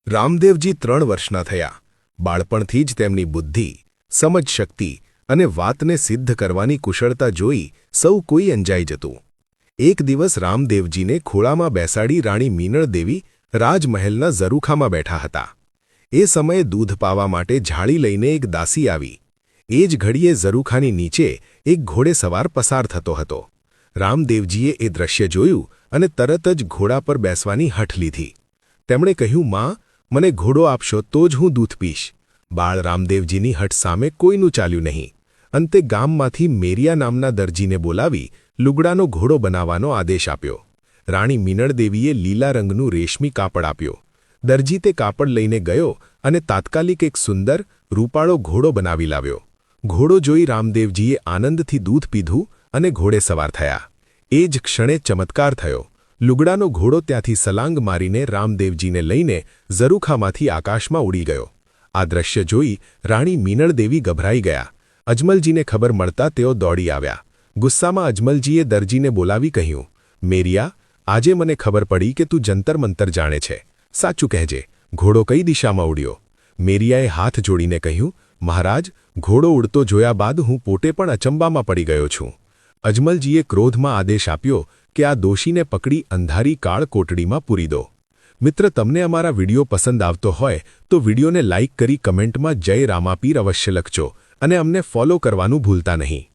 રામદેવજી 3 વર્ષના થયા. બાળપણથી જ તેમની બુદ્ધિ, સમજશક્તિ અને વાતને સિદ્ધ કરવાની કુશળતા જોઈ સૌ કોઈ અંજાઈ જતું. એક દિવસ રામદેવજીને ખોળામાં બેસાડી રાણી મીનળ દેવી રાજમહેલના ઝરૂખામાં બેઠા હતા. એ સમયે દૂધ પાવા માટે ઝાડી લઈને એક દાસી આવી. એ જ ઘડીએ ઝરૂખાની નીચે એક ઘોડેસવાર પસાર થતો હતો. રામદેવજીએ એ દ્રશ્ય જોયું અને તરત જ ઘોડા પર બેસવાની હઠ લીધી. તેમણે કહ્યું, માં, મને ઘોડો આપશો તો જ હું દૂધ પીશ. બાળ રામદેવજીની હઠ સામે કોઈનું ચાલ્યું નહીં. અંતે ગામમાંથી મેરિયા નામના દરજીને બોલાવી લુગડાનો ઘોડો બનાવવાનો આદેશ આપ્યો. રાણી મીનળ દેવીએ લીલા રંગનું રેશમી કાપડ આપ્યો. દરજી તે કાપડ લઈને ગયો અને તાત્કાલિક એક સુંદર, રૂપાળો ઘોડો બનાવી લાવ્યો. ઘોડો જોઈ રામદેવજીએ આનંદથી દૂધ પીધું અને ઘોડે સવાર થયા. એ જ ક્ષણે ચમત્કાર થયો. લુગડાનો ઘોડો ત્યાંથી સલાંગ મારીને રામદેવજીને લઈને ઝરૂખામાંથી આકાશમાં ઉડી ગયો. આ દ્રશ્ય જોઈ રાણી મીનળ દેવી ગભરાઈ ગયા. અજમલજીને ખબર મળતા તેઓ દોડી આવ્યા. ગુસ્સામાં અજમલજીએ દરજીને બોલાવી કહ્યું, મેરિયા, આજે મને ખબર પડી કે તું જંતર મંતર જાણે છે. સાચું કહેજે, ઘોડો કઈ દિશામાં ઉડ્યો? મેરિયાએ હાથ જોડીને કહ્યું, મહારાજ, ઘોડો ઉડતો જોયા બાદ હું પોતે પણ અચંબામાં પડી ગયો છું. અજમલજીએ ક્રોધમાં આદેશ આપ્યો કે આ દોષીને પકડી અંધારી કાળ કોટડીમાં પૂરી દો. મિત્ર, તમને અમારા વિડિયો પસંદ આવતો હોય તો વિડિયોને લાઇક કરી કમેન્ટમાં જય રામાપીર અવશ્ય લખજો અને અમને ફોલો કરવાનું ભૂલતા નહીં.